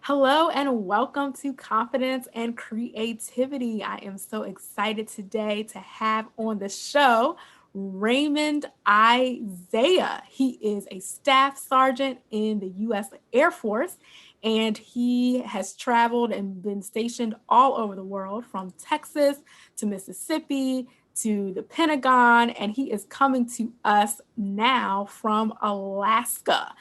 Hello and welcome to Confidence and Creativity. I am so excited today to have on the show Raymond Isiah. He is a staff sergeant in the U.S. Air Force, and he has traveled and been stationed all over the world from Texas to Mississippi to the Pentagon, and he is coming to us now from Alaska.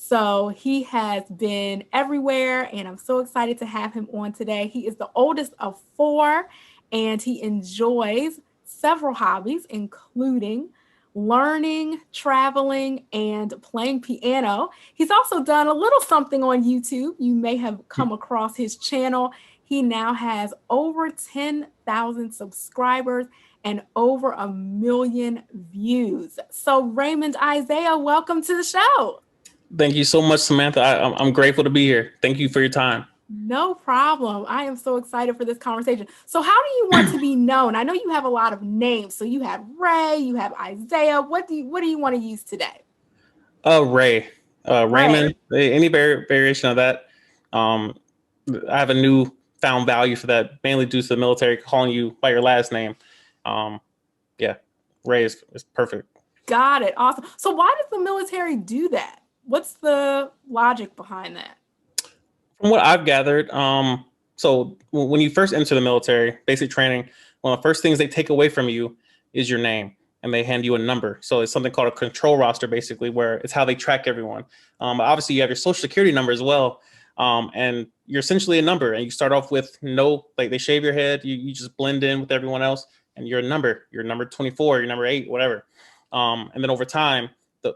So he has been everywhere, and I'm so excited to have him on today. He is the oldest of four, and he enjoys several hobbies, including learning, traveling, and playing piano. He's also done a little something on YouTube. You may have come across his channel. He now has over 10,000 subscribers and over 1 million views. So, Raymond Isiah, welcome to the show. Thank you so much, Samantha. I'm grateful to be here. Thank you for your time. No problem. I am so excited for this conversation. So, how do you want to be known? I know you have a lot of names. So, you have Ray, you have Isiah. What do you want to use today? Ray, Ray. Raymond, any variation of that. Um, I have a new found value for that, mainly due to the military calling you by your last name. Um, yeah, Ray is perfect. Got it. Awesome. So, why does the military do that? What's the logic behind that? From what I've gathered, so when you first enter the military, basic training, one of the first things they take away from you is your name, and they hand you a number. So it's something called a control roster, basically, where it's how they track everyone. Obviously, you have your social security number as well, and you're essentially a number. And you start off with no, like they shave your head, you just blend in with everyone else, and you're a number. You're number 24, you're number 8, whatever. And then over time,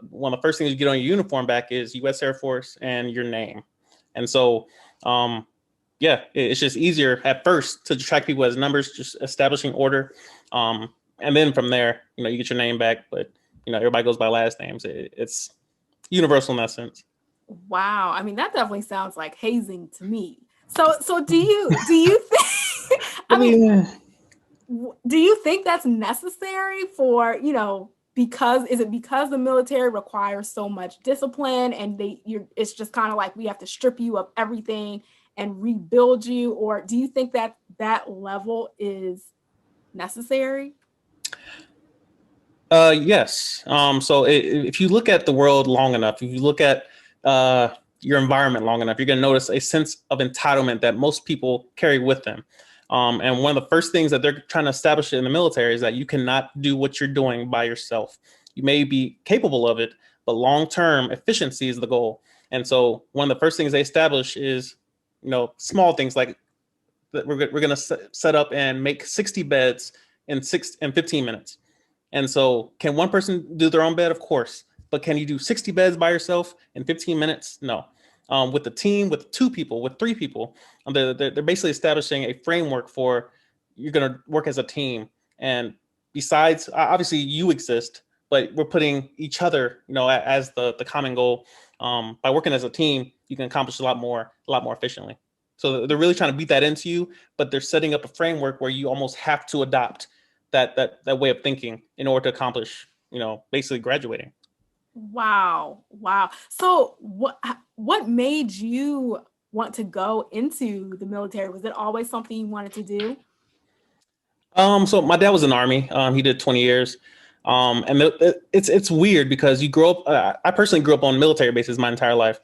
one of the first things you get on your uniform back is U.S. Air Force and your name. And so, yeah, it's just easier at first to track people as numbers, just establishing order. And then from there, you get your name back, but, everybody goes by last names. It's universal in that sense. Wow. I mean, that definitely sounds like hazing to me. So do you think I I mean, mean, do you think that's necessary for, because is it because the military requires so much discipline and it's just kind of like we have to strip you of everything and rebuild you, or do you think that that level is necessary? yes. So if you look at the world long enough, if you look at uh, your environment long enough, you're going to notice a sense of entitlement that most people carry with them. And one of the first things that they're trying to establish in the military is that you cannot do what you're doing by yourself. You may be capable of it, but long-term efficiency is the goal. And so one of the first things they establish is, small things like that we're going to set up and make 60 beds in 15 minutes. And so can one person do their own bed? Of course. But can you do 60 beds by yourself in 15 minutes? No. With a team, with 2 people, with 3 people, they're basically establishing a framework for you're going to work as a team. And besides, obviously you exist, but we're putting each other, as the common goal. By working as a team, you can accomplish a lot more efficiently. So they're really trying to beat that into you, but they're setting up a framework where you almost have to adopt that way of thinking in order to accomplish, basically graduating. Wow. Wow. So what made you want to go into the military? Was it always something you wanted to do? So my dad was in the army. He did 20 years. And it's weird because you grow up. I personally grew up on military bases my entire life,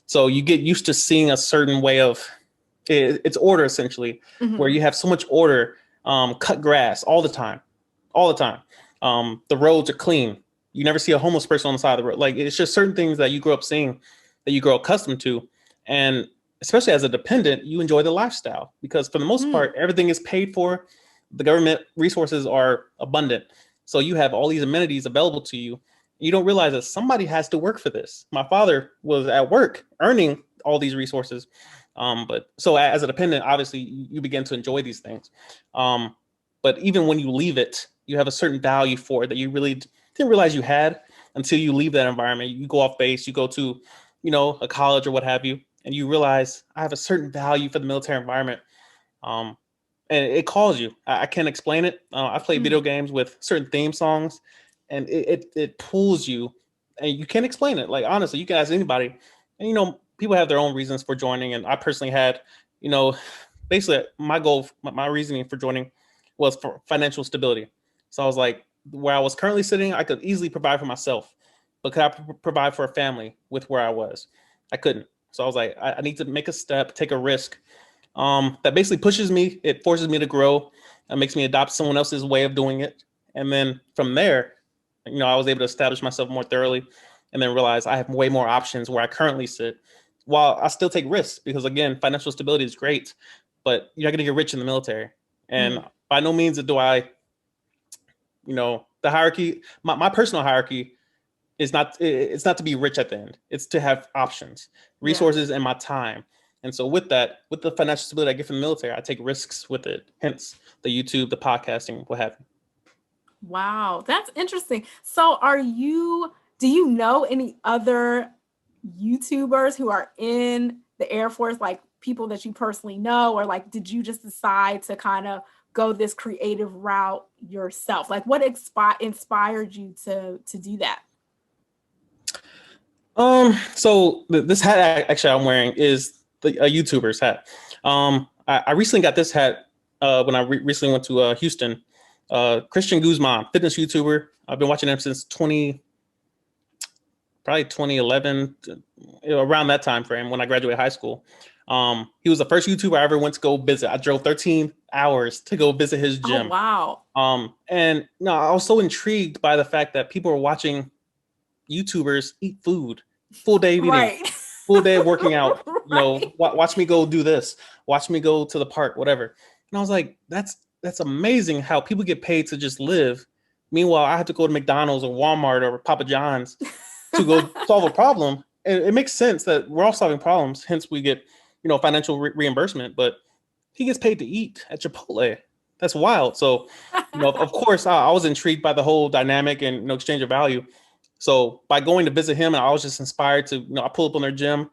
so you get used to seeing a certain way of it's order essentially, where Mhm. you have so much order. Cut grass all the time, all the time. The roads are clean. You never see a homeless person on the side of the road. Like it's just certain things that you grow up seeing, that you grow accustomed to, and especially as a dependent, you enjoy the lifestyle because for the most Mm. part, everything is paid for. The government resources are abundant, so you have all these amenities available to you. You don't realize that somebody has to work for this. My father was at work earning all these resources, but so as a dependent, obviously you begin to enjoy these things. Um, but even when you leave it, you have a certain value for it that you really didn't realize you had until you leave that environment. You go off base, you go to, a college or what have you, and you realize I have a certain value for the military environment. Um, and it calls you. I can't explain it. I play Mm. video games with certain theme songs, and it pulls you, and you can't explain it. Like honestly, you can ask anybody, and people have their own reasons for joining, and I personally had, you know, basically my goal, my reasoning for joining was for financial stability. So I was like, where I was currently sitting, I could easily provide for myself, but could I provide for a family with where I was? I couldn't. So I was like, I need to make a step, take a risk, that basically pushes me. It forces me to grow. It makes me adopt someone else's way of doing it. And then from there, I was able to establish myself more thoroughly and then realize I have way more options where I currently sit while I still take risks because, again, financial stability is great, but you're not going to get rich in the military. And by no means do I, the hierarchy, my personal hierarchy is not, it's not to be rich at the end. It's to have options, resources, and my time. And so with that, with the financial stability I get from the military, I take risks with it. Hence the YouTube, the podcasting, what have you. Wow, that's interesting. So do you know any other YouTubers who are in the Air Force, like people that you personally know, or like did you just decide to kind of go this creative route yourself? Like what inspired you to do that? So this hat actually I'm wearing is a YouTuber's hat. I recently got this hat when I recently went to Houston. Christian Guzman, fitness YouTuber. I've been watching him since probably 2011, around that time frame when I graduated high school. He was the first YouTuber I ever went to go visit. I drove 13 hours to go visit his gym. Oh, wow. And no, I was so intrigued by the fact that people were watching YouTubers eat food, full day eating, right. full day working out. Right. Watch me go do this. Watch me go to the park, whatever. And I was like, that's amazing how people get paid to just live. Meanwhile, I have to go to McDonald's or Walmart or Papa John's to go solve a problem. And it makes sense that we're all solving problems. Hence, we get financial reimbursement. But he gets paid to eat at Chipotle. That's wild. So, of course, I was intrigued by the whole dynamic and exchange of value. So by going to visit him, and I was just inspired to, I pull up on their gym,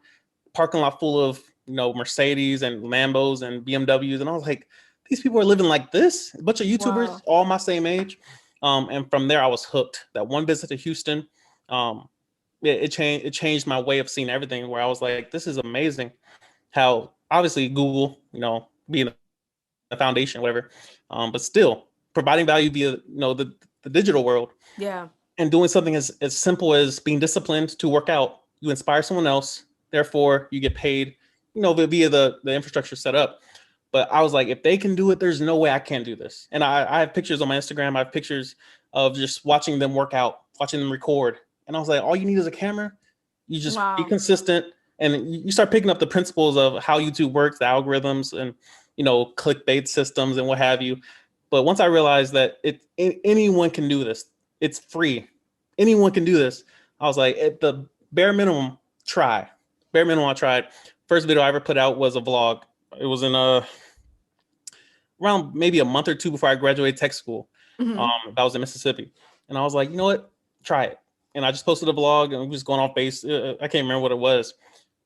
parking lot full of, Mercedes and Lambos and BMWs. And I was like, these people are living like this. A bunch of YouTubers, wow, all my same age. And from there, I was hooked. That one visit to Houston, it changed my way of seeing everything, where I was like, this is amazing how obviously Google, being the foundation, whatever, but still providing value via, the digital world. Yeah. And doing something as simple as being disciplined to work out. You inspire someone else, therefore you get paid, via the infrastructure set up. But I was like, if they can do it, there's no way I can't do this. And I have pictures on my Instagram. I have pictures of just watching them work out, watching them record. And I was like, all you need is a camera. You just be consistent. And you start picking up the principles of how YouTube works, the algorithms and, clickbait systems and what have you. But once I realized that anyone can do this, it's free. Anyone can do this. I was like, at the bare minimum, try. Bare minimum, I tried. First video I ever put out was a vlog. It was in around maybe a month or two before I graduated tech school. That was in Mississippi. And I was like, you know what? Try it. And I just posted a vlog and we was going off base. I can't remember what it was,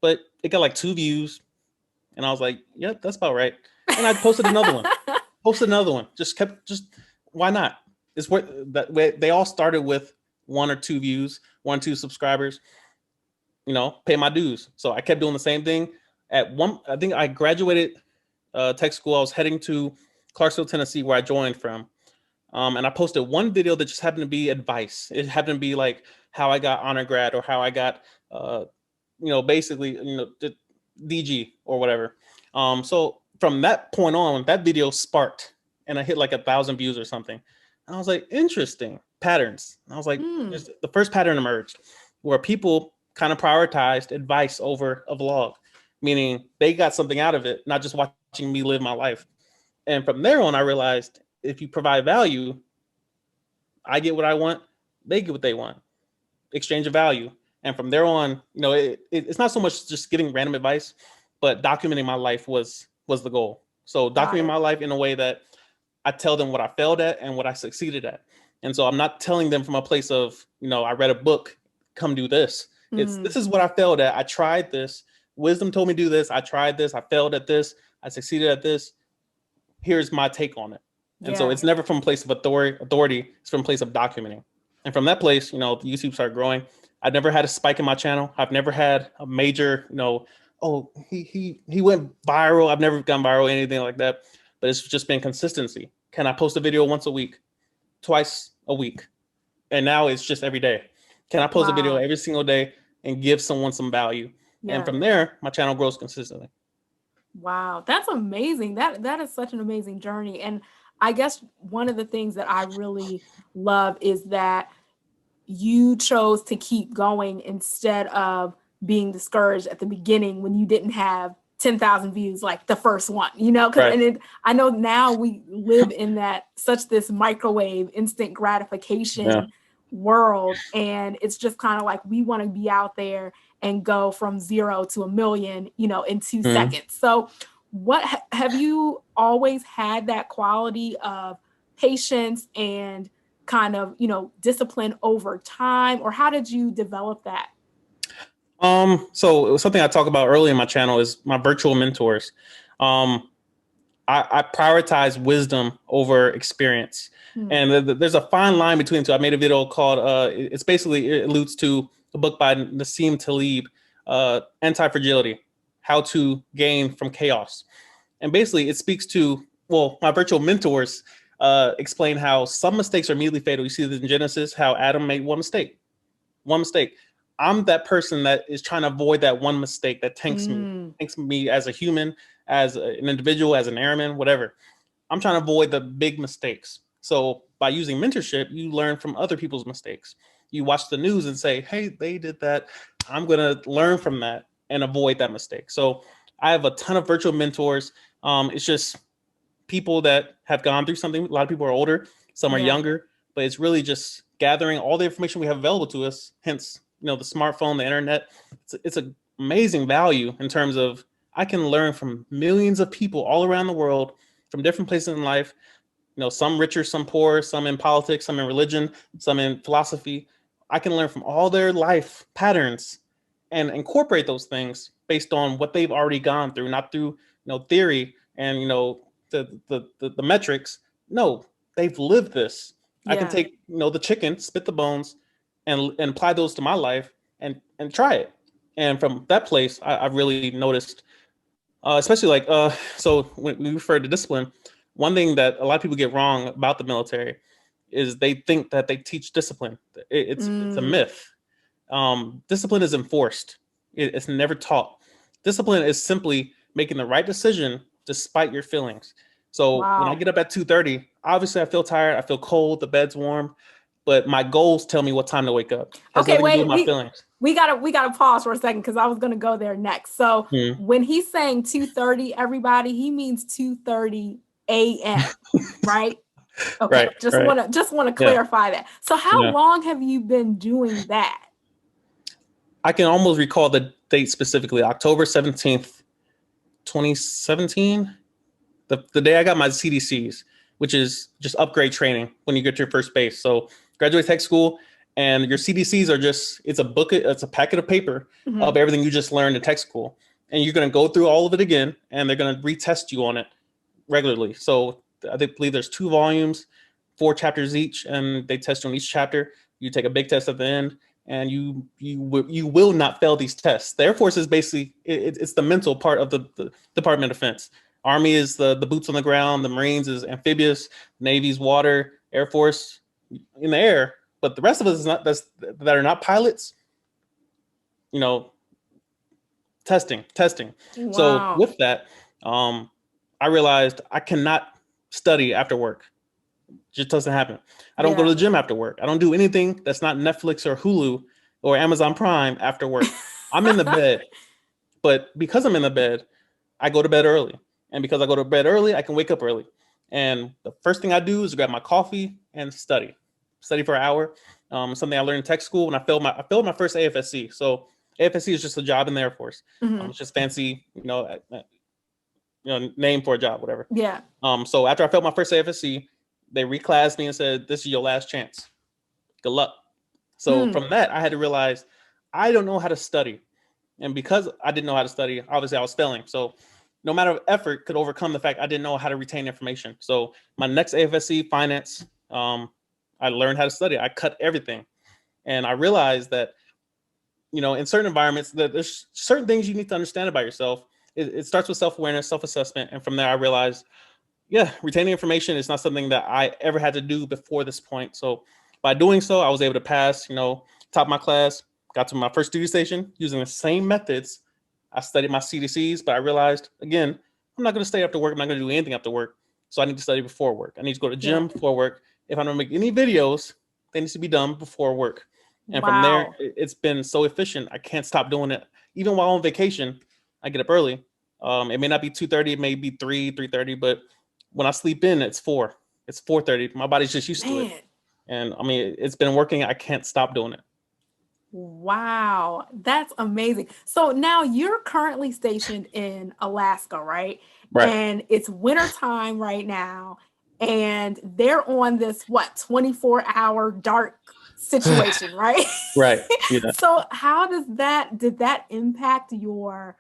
but it got like 2 views. And I was like, yep, that's about right. And I posted another one. Just why not? It's where that they all started with 1 or 2 views, 1 or 2 subscribers, pay my dues. So I kept doing the same thing. I think I graduated tech school. I was heading to Clarksville, Tennessee, where I joined from. And I posted one video that just happened to be advice. It happened to be like how I got honor grad or how I got, basically, DG or whatever. So from that point on, that video sparked and I hit like 1,000 views or something. And I was like, interesting patterns. And I was like, the first pattern emerged where people kind of prioritized advice over a vlog, meaning they got something out of it, not just watching me live my life. And from there on, I realized if you provide value, I get what I want, they get what they want. Exchange of value. And from there on, it's not so much just getting random advice, but documenting my life was the goal. So documenting my life in a way that I tell them what I failed at and what I succeeded at. And so I'm not telling them from a place of, I read a book, come do this. This is what I failed at. I tried this. Wisdom told me to do this. I tried this. I failed at this. I succeeded at this. Here's my take on it. And so it's never from a place of authority. It's from a place of documenting. And from that place, YouTube started growing. I've never had a spike in my channel. I've never had a major, oh, he went viral. I've never gone viral, anything like that. But it's just been consistency. Can I post a video once a week, twice a week? And now it's just every day. Can I post a video Wow. every single day and give someone some value? And Yeah. from there, my channel grows consistently. Wow. That's amazing. That is such an amazing journey. And I guess one of the things that I really love is that you chose to keep going instead of being discouraged at the beginning when you didn't have 10,000 views like the first one, because Right. I know now we live in this microwave instant Yeah. gratification world, and it's just kind of like we want to be out there and go from 0 to a million, in 2 Mhm. seconds. So what have you always had that quality of patience and kind of, discipline over time, or how did you develop that? So something I talk about early in my channel is my virtual mentors. Um, I prioritize wisdom over experience, Hmm. and there's a fine line between the two. I made a video called it's basically, it alludes to a book by Nassim Taleb, Anti-Fragility: How to Gain from Chaos. And basically it speaks to, well, my virtual mentors explain how some mistakes are immediately fatal. You see this in Genesis, how Adam made one mistake. I'm that person that is trying to avoid that one mistake that Mm. tanks me as a human, as an individual, as an airman, whatever. I'm trying to avoid the big mistakes. So by using mentorship, you learn from other people's mistakes. You watch the news and say, hey, they did that. I'm going to learn from that and avoid that mistake. So I have a ton of virtual mentors. It's just people that have gone through something. A lot of people are older, some are Yeah. younger, but it's really just gathering all the information we have available to us. Hence, the smartphone, the internet. It's an amazing value in terms of I can learn from millions of people all around the world from different places in life. Some richer, some poor, some in politics, some in religion, some in philosophy. I can learn from all their life patterns and incorporate those things based on what they've already gone through, not through theory and the metrics. No, they've lived this. I can Yeah. take the chicken, spit the bones, and apply those to my life and try it. And from that place, I've really noticed, especially like so when we refer to discipline, one thing that a lot of people get wrong about the military is they think that they teach discipline. It's a Mm. myth. Discipline is enforced. It's never taught. Discipline is simply making the right decision despite your feelings. So when I Wow. get up at 2:30, obviously I feel tired, I feel cold, the bed's warm, but my goals tell me what time to wake up. Has Okay, nothing to do wait. with my We feelings. we gotta we gotta pause for a second because I was gonna go there next. So Hmm. when he's saying 2:30, everybody, he means 2:30 a.m., right? Okay, Right, right. just wanna Yeah, clarify that. So how yeah. long have you been doing that? I can almost recall the date specifically, October 17th, 2017. The day I got my CDCs, which is just upgrade training when you get to your first base. So graduate tech school, and your CDCs are just, it's a packet of paper Mhm. of everything you just learned in tech school. And you're going to go through all of it again, and they're going to retest you on it regularly. So I believe there's 2 volumes, 4 chapters each, and they test you on each chapter. You take a big test at the end, and you will not fail these tests. The Air Force is basically it's the mental part of the Department of Defense. Army is the boots on the ground. The Marines is amphibious. Navy's water. Air Force in the air. But the rest of us is not that are not pilots. You know, testing. So Wow. with that, um, I realized I cannot study after work. It just doesn't happen. I don't go to Yeah. the gym after work. I don't do anything that's not Netflix or Hulu or Amazon Prime after work. I'm in the bed, but because I'm in the bed, I go to bed early. And because I go to bed early, I can wake up early. And the first thing I do is grab my coffee and study for an hour. Something I learned in tech school when I failed my first AFSC. So AFSC is just a job in the Air Force. Mhm. It's just fancy, name for a job, whatever. Yeah. So after I failed my first AFSC, they reclassed me and said, "This is your last chance. Good luck." So Mm. from that, I had to realize I don't know how to study, and because I didn't know how to study, obviously I was failing. So no matter of effort could overcome the fact I didn't know how to retain information. So my next AFSC finance, I learned how to study. I cut everything, and I realized that in certain environments, that there's certain things you need to understand about yourself. It starts with self-awareness, self-assessment. And from there, I realized, yeah, retaining information is not something that I ever had to do before this point. So by doing so, I was able to pass, top of my class, got to my first duty station using the same methods. I studied my CDCs, but I realized, again, I'm not going to stay after work. I'm not going to do anything after work. So I need to study before work. I need to go to the Yeah. gym before work. If I'm going to make any videos, they need to be done before work. And from there, Wow. it's been so efficient. I can't stop doing it. Even while on vacation, I get up early. It may not be 2:30, it may be 3:30, but when I sleep in, it's 4. It's 4:30. My body's just used to it. Man. And I mean, it's been working. I can't stop doing it. Wow, that's amazing. So now you're currently stationed in Alaska, right? Right. And it's wintertime right now, and they're on this what 24-hour dark situation, right? Right. Yeah. So how did that impact your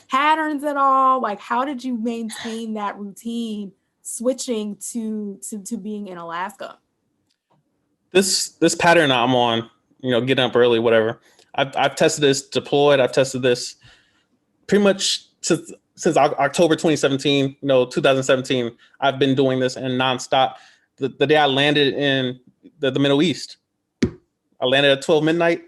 patterns at all? Like how did you maintain that routine switching to being in Alaska? This pattern I'm on, getting up early, whatever. I've tested this deployed. I've tested this pretty much since October 2017, 2017. I've been doing this and nonstop. The day I landed in the Middle East, I landed at 12 midnight.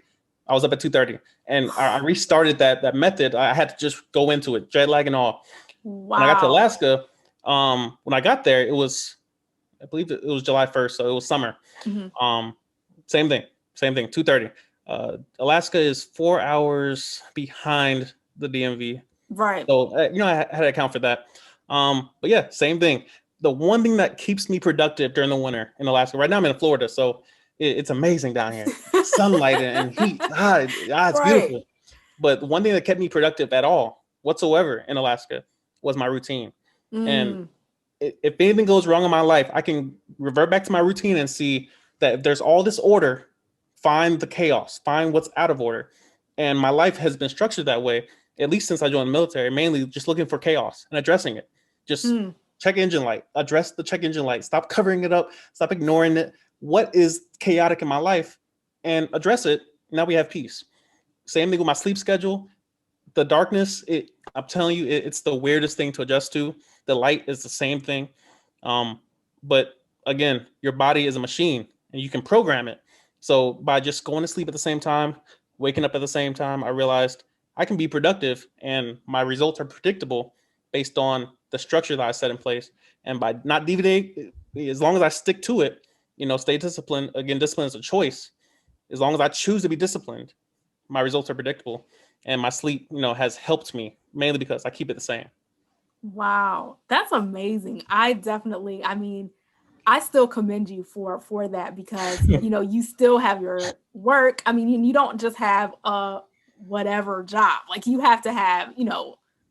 I was up at 2:30, and I restarted that method. I had to just go into it, jet lag and all. When I got to Wow. Alaska, when I got there, I believe it was July 1st, so it was summer. Mhm. Um, same thing, 2:30. Alaska is 4 hours behind the DMV, Right. so I had to account for that. But yeah, same thing. The one thing that keeps me productive during the winter in Alaska. Right now, I'm in Florida, so it's amazing down here. Sunlight and heat. It's Right. beautiful. But one thing that kept me productive at all whatsoever in Alaska was my routine. And Mm. if anything goes wrong in my life, I can revert back to my routine and see that if there's all this order, find the chaos, find what's out of order. And my life has been structured that way, at least since I joined the military, mainly just looking for chaos and addressing it. Just Mm. check engine light, address the check engine light, stop covering it up, stop ignoring it. What is chaotic in my life and address it. Now we have peace. Same thing with my sleep schedule. The darkness, I'm telling you, it's the weirdest thing to adjust to. The light is the same thing. But again, your body is a machine and you can program it. So by just going to sleep at the same time, waking up at the same time, I realized I can be productive and my results are predictable based on the structure that I set in place. And by not deviating, as long as I stick to it, stay disciplined. Again, discipline is a choice. As long as I choose to be disciplined, my results are predictable. And my sleep, has helped me mainly because I keep it the same. Wow, that's amazing. I mean, I still commend you for that because, you still have your work. I mean, you don't just have a whatever job. Like you have to have,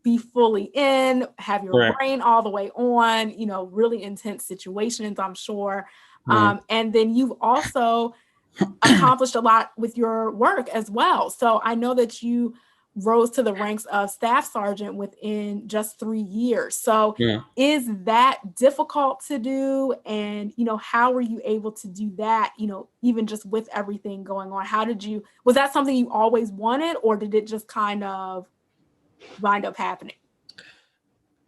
be fully in, have your Right. brain all the way on, really intense situations, I'm sure. Mm. And then you've also accomplished a lot with your work as well. So I know that you rose to the ranks of staff sergeant within just 3 years. So Yeah. is that difficult to do? And, how were you able to do that, even just with everything going on? Was that something you always wanted, or did it just kind of wind up happening?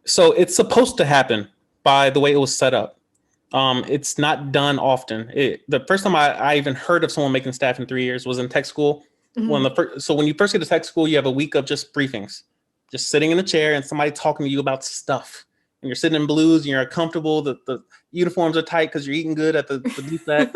So it's supposed to happen by the way it was set up. It's not done often. The first time I even heard of someone making staff in 3 years was in tech school. Mhm. So when you first get to tech school, you have a week of just briefings, just sitting in a chair and somebody talking to you about stuff. And you're sitting in blues and you're comfortable. The uniforms are tight because you're eating good at the BSAC.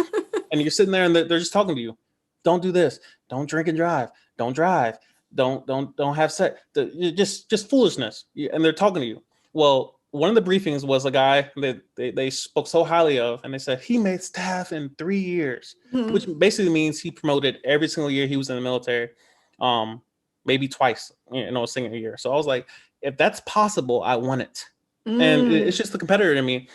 And you're sitting there and they're just talking to you. Don't do this. Don't drink and drive. Don't drive. Don't have sex. Just foolishness. And they're talking to you. Well, one of the briefings was a guy that they spoke so highly of, and they said he made staff in 3 years, which Mhm. basically means he promoted every single year he was in the military, maybe twice, a single year. So I was like, if that's possible, I want it. And it's Mm. just the competitor in me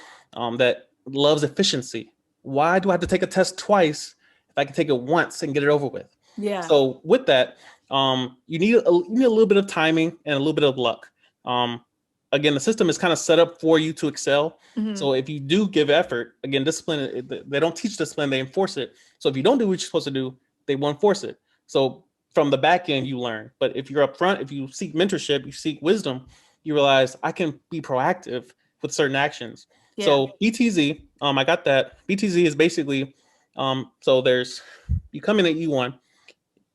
that loves efficiency. Why do I have to take a test twice if I can take it once and get it over with? Yeah. So with that, you need a little bit of timing and a little bit of luck. Um, Again, the system is kind of set up for you to excel. Mhm. So if you do give effort, again, discipline, they don't teach discipline, they enforce it. So if you don't do what you're supposed to do, they won't force it. So from the back end, you learn. But if you're up front, if you seek mentorship, you seek wisdom, you realize I can be proactive with certain actions. Yeah. So BTZ, I got that. BTZ is basically, so you come in at E1,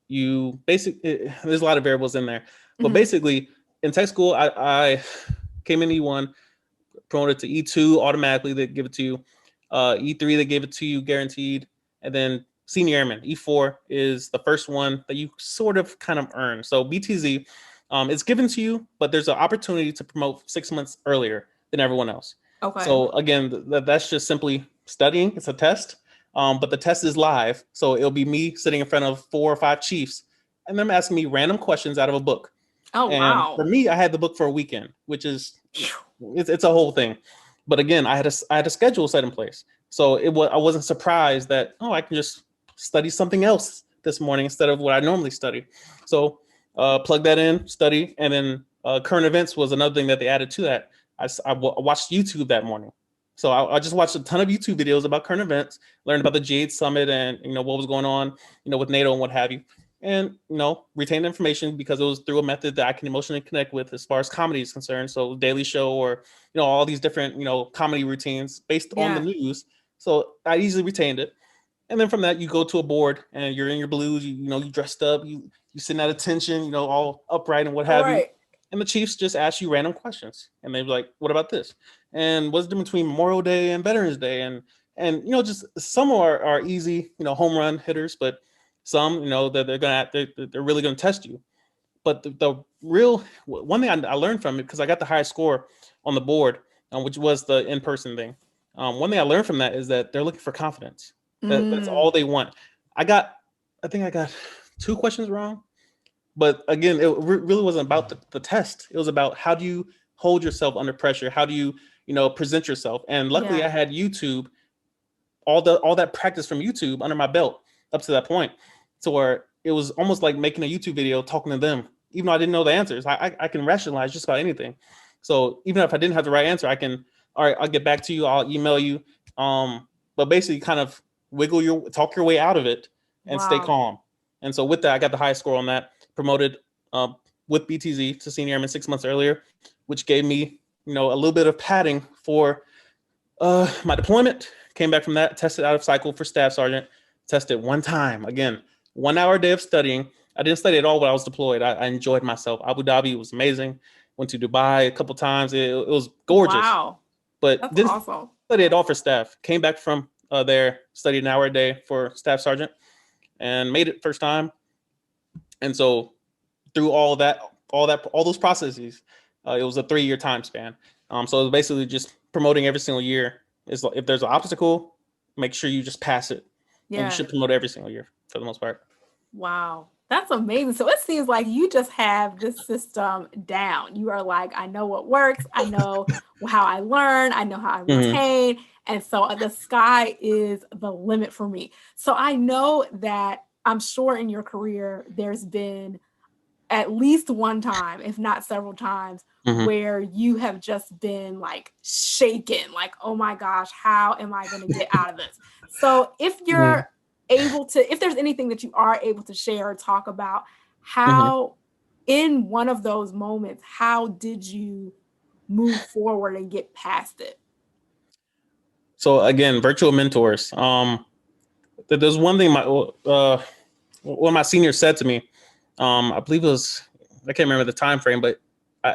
there's a lot of variables in there, but Mhm. basically in tech school, I came in E1, promoted to E2 automatically. They give it to you. E3 they gave it to you guaranteed, and then senior airman E4 is the first one that you sort of kind of earn. So BTZ, it's given to you, but there's an opportunity to promote 6 months earlier than everyone else. Okay. So again, that's just simply studying. It's a test, but the test is live, so it'll be me sitting in front of 4 or 5 chiefs, and them asking me random questions out of a book. Oh, And for wow. me, I had the book for a weekend, which is Phew. it's a whole thing. But again, I had a schedule set in place, so I wasn't surprised that I can just study something else this morning instead of what I normally study. So plug that in, study, and then current events was another thing that they added to that. I watched YouTube that morning. So I just watched a ton of YouTube videos about current events, learned about the G8 summit and what was going on, with NATO and what have you, and retain information because it was through a method that I can emotionally connect with as far as comedy is concerned. So Daily Show or all these different comedy routines based on the Yeah. news. So I easily retained it. And then from that, you go to a board and you're in your blues. You dressed up. You sitting at attention. All upright and what All have you. right. And the Chiefs just ask you random questions, and they're like, "What about this? And what's the difference between Memorial Day and Veterans Day?" And just some are easy, home run hitters, but some, that they're really gonna test you. But the real one thing I learned from it, because I got the highest score on the board, which was the in person thing. One thing I learned from that is that they're looking for confidence. That's Mm. all they want. I think I got 2 questions wrong, but again, it really wasn't about the test. It was about how do you hold yourself under pressure? How do you present yourself? And luckily, Yeah. I had YouTube, all that practice from YouTube under my belt up to that point, to where it was almost like making a YouTube video talking to them. Even though I didn't know the answers, I can rationalize just about anything. So even if I didn't have the right answer, I can. All right, I'll get back to you. I'll email you. But basically, kind of talk your way out of it and stay Wow. calm. And so with that, I got the highest score on that. Promoted with BTZ to senior airman 6 months earlier, which gave me a little bit of padding for my deployment. Came back from that, tested out of cycle for staff sergeant, tested one time. Again, 1 hour a day of studying. I didn't study at all when I was deployed. I enjoyed myself. Abu Dhabi was amazing. Went to Dubai a couple times. It was gorgeous, Wow. but That's didn't awesome. study at all for staff. Came back from there, studied an hour a day for staff sergeant, and made it first time. And so through all those processes, it was a 3-year time span. So it was basically just promoting every single year. Is if there's an obstacle, make sure you just pass it, and you Yeah. should promote every single year for the most part. Wow. That's amazing. So it seems like you just have this system down. You are like, I know what works. I know how I learn. I know how I Mm-hmm. retain. And so the sky is the limit for me. So I know that I'm sure in your career, there's been at least one time, if not several times, Mm-hmm. where you have just been like shaken, like, oh my gosh, how am I going to get out of this? So if Mm-hmm. you're able to, if there's anything that you are able to share or talk about, Mm-hmm. how in one of those moments, how did you move forward and get past it? So again, virtual mentors. There's one thing one of my seniors said to me. I believe it was, I can't remember the time frame, but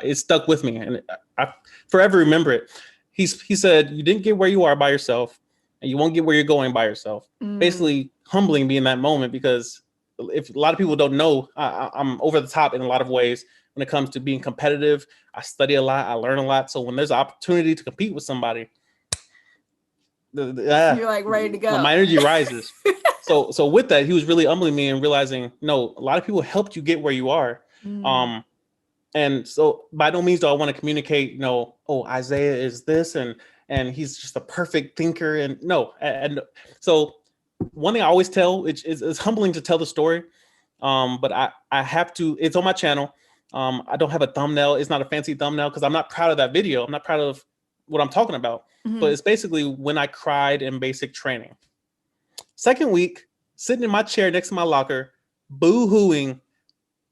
it stuck with me, and I forever remember it. He said, "You didn't get where you are by yourself, and you won't get where you're going by yourself." Mm, Basically, humbling me in that moment, because if a lot of people don't know, I'm over the top in a lot of ways when it comes to being competitive. I study a lot, I learn a lot. So when there's an opportunity to compete with somebody, you're like ready to my go. energy rises. So with that, he was really humbling me and realizing, no, a lot of people helped you get where you are. Mm, Um, and so by no means do I want to communicate, oh, Isiah is this, and he's just a perfect thinker. And no, and so one thing I always tell, it's humbling to tell the story. But I have to, it's on my channel. I don't have a thumbnail. It's not a fancy thumbnail because I'm not proud of that video. I'm not proud of what I'm talking about. But mhm. it's basically when I cried in basic training. Second week, sitting in my chair next to my locker, boo-hooing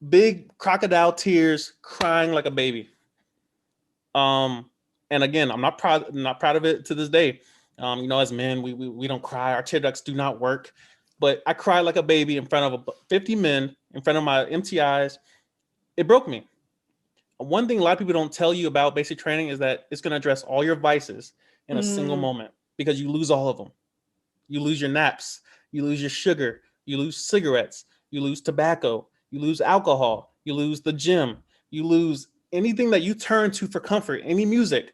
big crocodile tears, crying like a baby. And again, not proud of it to this day. As men, we don't cry. Our tear ducts do not work. But I cried like a baby in front of 50 men, in front of my empty eyes. It broke me. One thing a lot of people don't tell you about basic training is that it's going to address all your vices in a single moment, because you lose all of them. You lose your naps, you lose your sugar, you lose cigarettes, you lose tobacco, you lose alcohol, you lose the gym, you lose anything that you turn to for comfort, any music,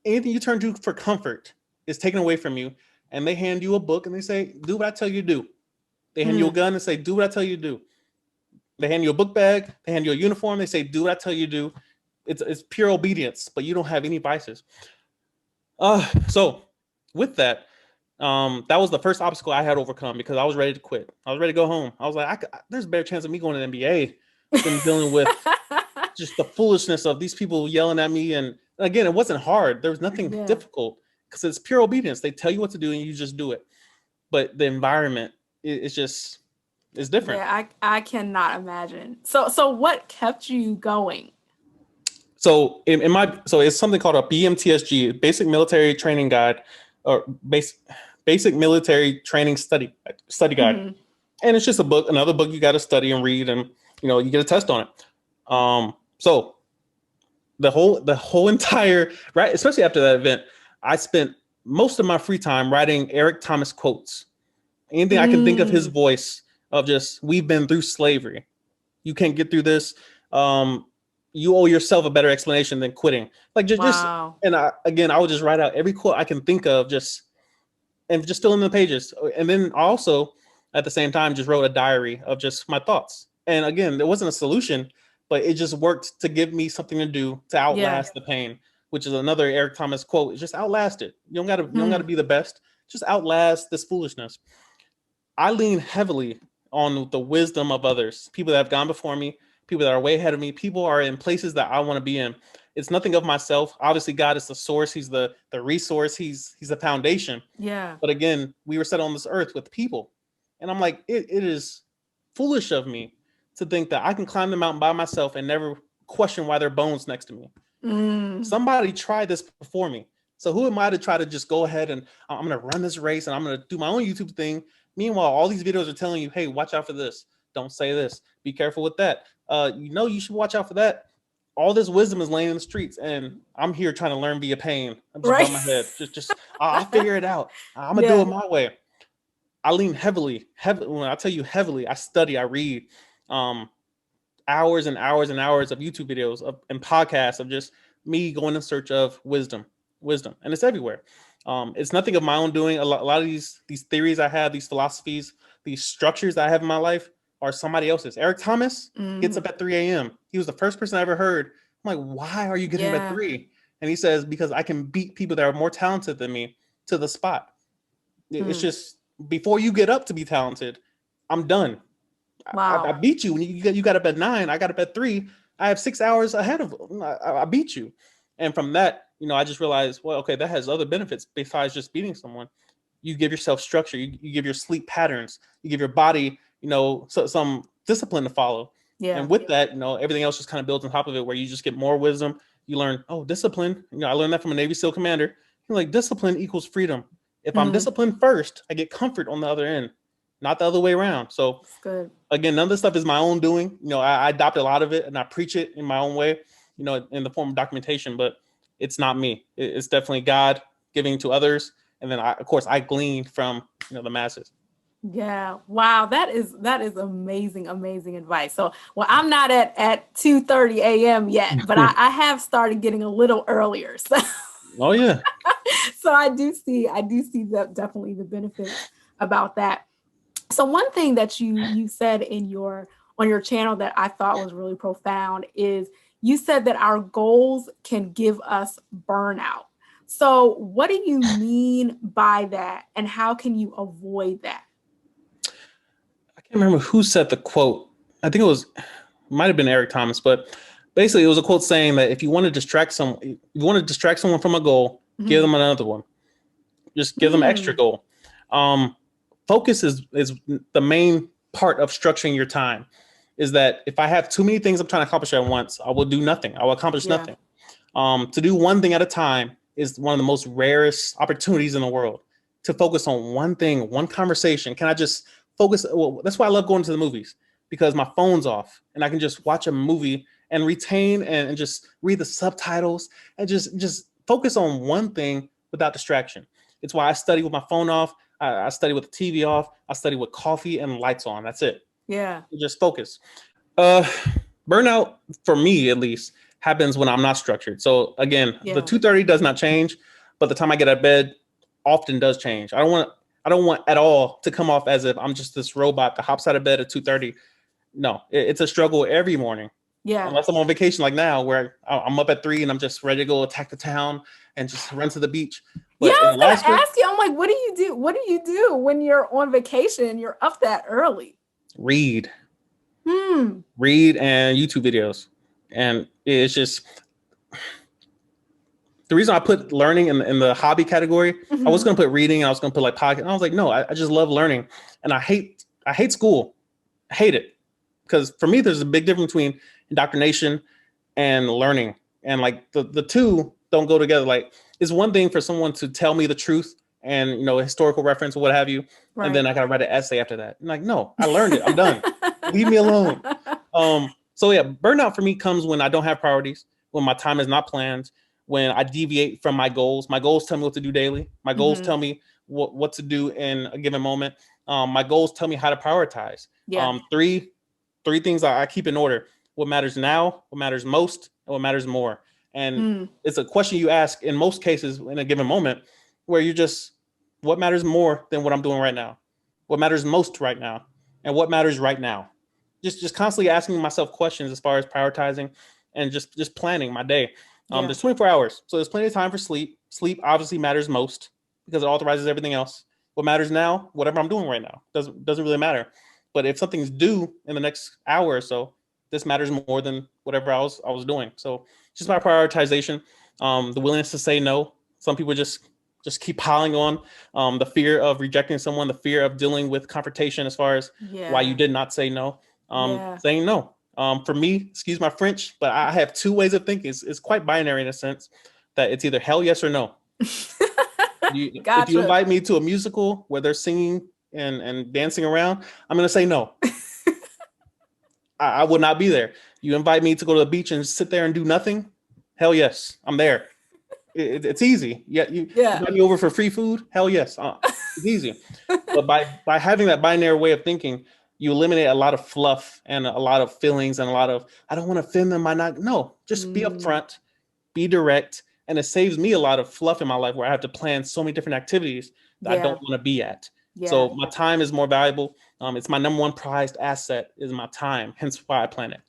anything you turn to for comfort is taken away from you. And they hand you a book and they say, do what I tell you to do. They hand you a gun and say, do what I tell you to do. They hand you a book bag, they hand you a uniform, they say, do what I tell you to do. It's pure obedience, but you don't have any vices. So with that, that was the first obstacle I had overcome, because I was ready to quit. I was ready to go home. I was like, there's a better chance of me going to the NBA than dealing with just the foolishness of these people yelling at me. And again, it wasn't hard. There was nothing difficult, because it's pure obedience. They tell you what to do and you just do it. But the environment is different. Yeah, I cannot imagine. So what kept you going? So it's something called a BMTSG, Basic Military Training Guide, or Basic Military Training Study Guide. And it's just another book you got to study and read, and you get a test on it. So the whole entire, right, especially after that event, I spent most of my free time writing Eric Thomas quotes. Anything I can think of his voice, of just, we've been through slavery. You can't get through this. You owe yourself a better explanation than quitting. Like and I would just write out every quote I can think of, and just fill in the pages. And then I also, at the same time, just wrote a diary of just my thoughts. And again, there wasn't a solution, but it just worked to give me something to do to outlast the pain, which is another Eric Thomas quote. It's just outlast it. You don't gotta be the best. Just outlast this foolishness. I lean heavily on the wisdom of others, people that have gone before me, people that are way ahead of me, people are in places that I want to be in. It's nothing of myself. Obviously, God is the source. He's the resource. He's the foundation. Yeah. But again, we were set on this earth with people. And I'm like, it is foolish of me to think that I can climb the mountain by myself and never question why there are bones next to me. Somebody tried this before me. So who am I to try to just go ahead and I'm going to run this race and I'm going to do my own YouTube thing. Meanwhile, all these videos are telling you, hey, watch out for this. Don't say this. Be careful with that. You should watch out for that. All this wisdom is laying in the streets, and I'm here trying to learn via pain. I'm just on my head. I'll figure it out. I'm going to do it my way. I lean heavily. When I tell you heavily, I study, I read hours and hours and hours of YouTube videos and podcasts of just me going in search of wisdom. And it's everywhere. It's nothing of my own doing. A lot of these theories I have, these philosophies, these structures that I have in my life are somebody else's. Eric Thomas gets up at 3 a.m. He was the first person I ever heard. I'm like, why are you getting up at 3? And he says, because I can beat people that are more talented than me to the spot. It's just, before you get up to be talented, I'm done. Wow. I beat you when you got up at 9. I got up at 3. I have 6 hours ahead of. I beat you. And from that, I just realized, well, okay, that has other benefits besides just beating someone. You give yourself structure. You give your sleep patterns. You give your body, some discipline to follow. Yeah. And with that, everything else just kind of builds on top of it, where you just get more wisdom. You learn, discipline. I learned that from a Navy SEAL commander. Like, discipline equals freedom. If I'm disciplined first, I get comfort on the other end, not the other way around. So good. Again, none of this stuff is my own doing. I adopt a lot of it and I preach it in my own way, in the form of documentation, but it's not me. It's definitely God giving to others. And then I glean from, the masses. Yeah. Wow. That is amazing, amazing advice. So, well, I'm not at 2:30 a.m. yet, but I have started getting a little earlier. So. Oh yeah. So I do see that definitely the benefits about that. So one thing that you said on your channel that I thought was really profound is you said that our goals can give us burnout. So what do you mean by that, and how can you avoid that? I can't remember who said the quote. I think might have been Eric Thomas, but basically it was a quote saying that if you want to distract someone from a goal, give them another one. Just give them an extra goal. Focus is the main part of structuring your time. is that if I have too many things I'm trying to accomplish at once, I will do nothing. I will accomplish Yeah. nothing. To do one thing at a time is one of the most rarest opportunities in the world. To focus on one thing, one conversation. Can I just focus? Well, that's why I love going to the movies, because my phone's off and I can just watch a movie and retain and just read the subtitles and just focus on one thing without distraction. It's why I study with my phone off. I study with the TV off. I study with coffee and lights on. That's it. Yeah. Just focus. Uh, Burnout, for me at least, happens when I'm not structured. So again, the Yeah. 2:30 does not change, but the time I get out of bed often does change. I don't want at all to come off as if I'm just this robot that hops out of bed at 2:30. No, it's a struggle every morning. Yeah. Unless I'm on vacation like now, where I'm up at 3 and I'm just ready to go attack the town and just run to the beach. Yeah, But I in was gonna Alaska, ask you. I'm like, what do you do? What do you do when you're on vacation and you're up that early? read, Hmm. read, and YouTube videos, and it's just the reason I put learning in the hobby category. I was Mm-hmm. going to put reading, and I was going to put like podcast. And I was like, no, I just love learning, and I hate school. I hate it, because for me, there's a big difference between indoctrination and learning, and like the two don't go together. Like, it's one thing for someone to tell me the truth and a historical reference or what have you, and then Right. I got to write an essay after that. I'm like, no, I learned it. I'm done. Leave me alone. So yeah, burnout for me comes when I don't have priorities, when my time is not planned, when I deviate from my goals. My goals tell me what to do daily. My goals Mm-hmm. tell me what to do in a given moment. My goals tell me how to prioritize. Yeah. Three things I keep in order: what matters now, what matters most, and what matters more. And Hmm. it's a question you ask in most cases in a given moment, where you just, what matters more than what I'm doing right now? What matters most right now? And what matters right now? Just constantly asking myself questions as far as prioritizing and just planning my day. Yeah. There's 24 hours, so there's plenty of time for sleep. Sleep obviously matters most because it authorizes everything else. What matters now, whatever I'm doing right now, doesn't really matter. But if something's due in the next hour or so, this matters more than whatever I was doing. So just my prioritization, the willingness to say no. Some people just keep piling on, the fear of rejecting someone, the fear of dealing with confrontation as far as why you Yeah. did not say no. Yeah. Saying no. For me, excuse my French, but I have two ways of thinking. It's quite binary in a sense that it's either hell yes or no. If you Gotcha. invite me to a musical where they're singing and dancing around, I'm gonna say no. I would not be there. You invite me to go to the beach and sit there and do nothing, hell yes, I'm there. It's easy. Yeah, you Yeah. invite me over for free food, hell yes, it's easy. But by having that binary way of thinking, you eliminate a lot of fluff and a lot of feelings and a lot of, I don't want to offend them. I not no, just be Mm, upfront, be direct, and it saves me a lot of fluff in my life where I have to plan so many different activities that I don't yeah. want to be at. Yeah. So my time is more valuable. It's my number one prized asset is my time. Hence why I plan it.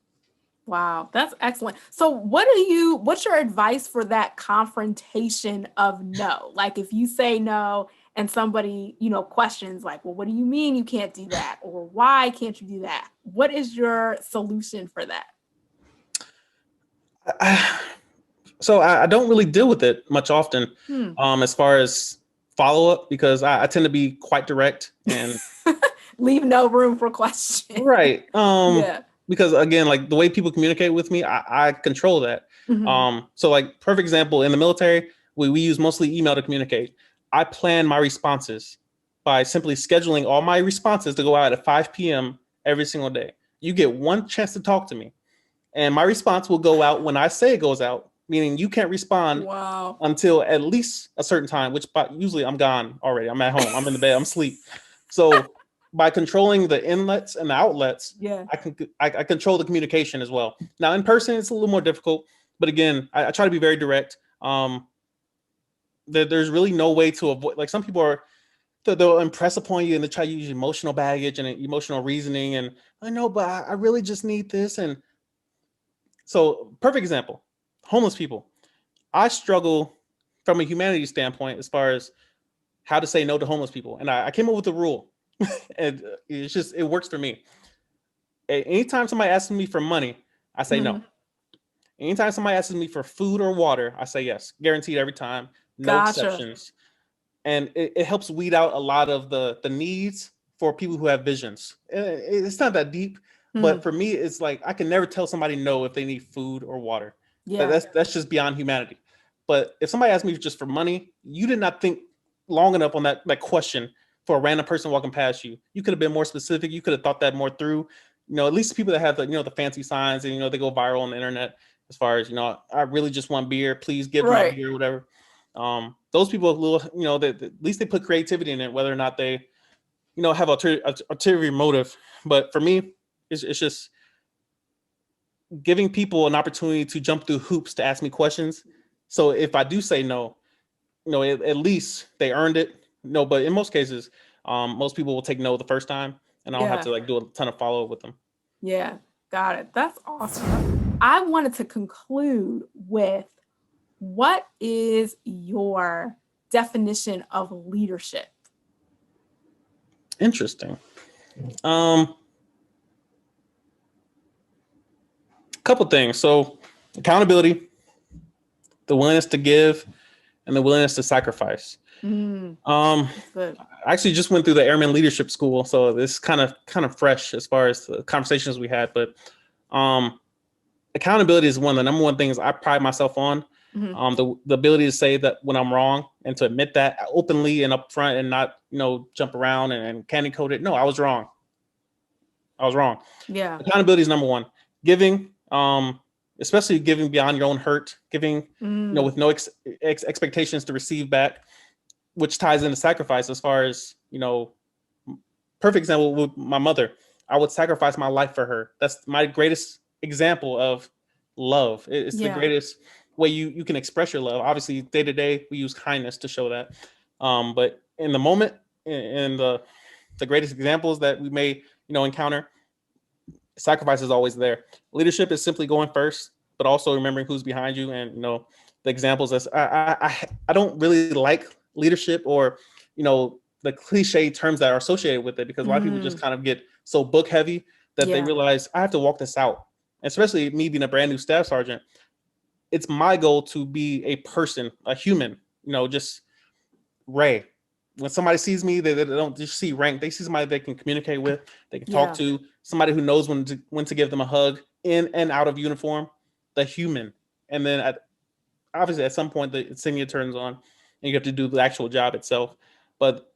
Wow, that's excellent. So, what's your advice for that confrontation of no? Like, if you say no and somebody, questions like, well, what do you mean you can't do that? Or why can't you do that? What is your solution for that? So I don't really deal with it much often, Hmm. as far as follow up, because I tend to be quite direct and Leave no room for question. right. Yeah. Because again, like the way people communicate with me, I control that. Hmm. So like perfect example in the military, we use mostly email to communicate. I plan my responses by simply scheduling all my responses to go out at 5 p.m. every single day. You get one chance to talk to me, and my response will go out when I say it goes out, meaning you can't respond Wow. until at least a certain time, which usually I'm gone already. I'm at home. I'm in the bed. I'm asleep. So by controlling the inlets and the outlets, Yeah. I control the communication as well. Now in person, it's a little more difficult, but again, I try to be very direct. There's really no way to avoid. Like some people are, they'll impress upon you and they try to use emotional baggage and emotional reasoning, and I know, but I really just need this. And so, perfect example: homeless people. I struggle from a humanity standpoint as far as how to say no to homeless people, and I came up with a rule, and it works for me. Anytime somebody asks me for money, I say no. Hmm. Anytime somebody asks me for food or water, I say yes, guaranteed every time, no Gotcha. exceptions, and it helps weed out a lot of the needs for people who have visions. It's not that deep, But for me, it's like I can never tell somebody no if they need food or water. Yeah. That's just beyond humanity. But if somebody asks me just for money, you did not think long enough on that question for a random person walking past you. You could have been more specific. You could have thought that more through. At least people that have the fancy signs and they go viral on the internet as far as I really just want beer. Please give my Right. beer, or whatever. Those people, that at least they put creativity in it, whether or not they have ulterior motive. But for me, it's just giving people an opportunity to jump through hoops to ask me questions. So if I do say no, at least they earned it. No, but in most cases, most people will take no the first time, and I don't have Yeah. to do a ton of follow up with them. Yeah. Got it. That's awesome. I wanted to conclude with, what is your definition of leadership? Interesting. Couple things. So accountability, the willingness to give, and the willingness to sacrifice. That's good. I actually just went through the Airman Leadership School, so this kind of fresh as far as the conversations we had. But accountability is one of the number one things I pride myself on. The ability to say that when I'm wrong and to admit that openly and upfront, and not jump around and candy coat it. No, I was wrong. I was wrong. Yeah. Accountability is number one. Giving, especially giving beyond your own hurt, giving with no expectations to receive back, which ties into sacrifice. As far as perfect example with my mother, I would sacrifice my life for her. That's my greatest example of love. It's the greatest way you can express your love. Obviously, day to day, we use kindness to show that. But in the moment, in the greatest examples that we may encounter, sacrifice is always there. Leadership is simply going first, but also remembering who's behind you, and the examples. I don't really like leadership, or the cliche terms that are associated with it, because a lot of people just kind of get so book heavy that they realize I have to walk this out. Especially me being a brand new staff sergeant, it's my goal to be a person, a human. Just Ray. When somebody sees me, they don't just see rank. They see somebody they can communicate with, they can talk to, somebody who knows when to give them a hug in and out of uniform, the human. And then obviously at some point the insignia turns on and you have to do the actual job itself. But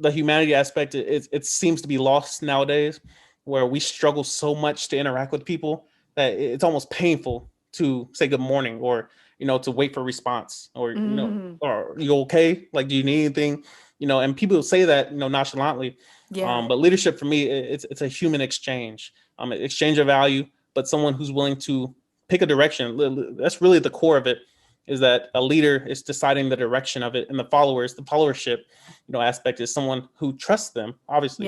the humanity aspect, it seems to be lost nowadays, where we struggle so much to interact with people that it's almost painful to say good morning, or to wait for a response, or are you okay, like, do you need anything, and people say that nonchalantly. But leadership for me, it's a human exchange, exchange of value, but someone who's willing to pick a direction. That's really the core of it, is that a leader is deciding the direction of it, and the followership aspect is someone who trusts them, obviously,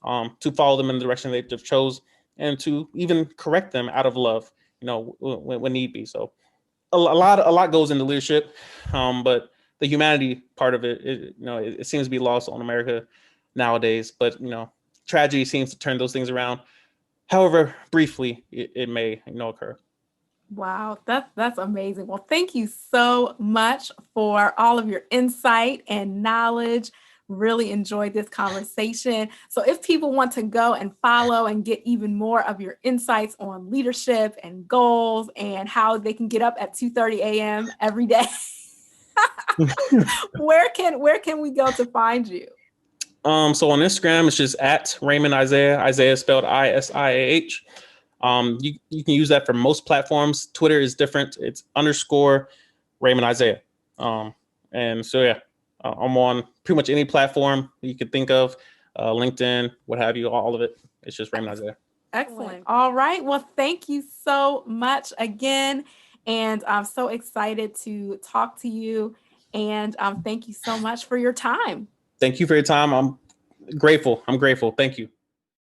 to follow them in the direction they've chose, and to even correct them out of love, when need be. So a lot goes into leadership, but the humanity part of it seems to be lost on America nowadays. But tragedy seems to turn those things around, however briefly it may occur. Wow, that's amazing. Well, thank you so much for all of your insight and knowledge. Really enjoyed this conversation. So if people want to go and follow and get even more of your insights on leadership and goals, and how they can get up at 2:30 a.m. every day, where can we go to find you? So on Instagram, it's just at Raymond Isiah. Isiah spelled ISIAH. You can use that for most platforms. Twitter is different. It's _ Raymond Isiah. And so, yeah, I'm on pretty much any platform you could think of, LinkedIn, what have you, all of it. It's just Raymond Isiah. Excellent. All right. Well, thank you so much again. And I'm so excited to talk to you. And thank you so much for your time. Thank you for your time. I'm grateful. Thank you.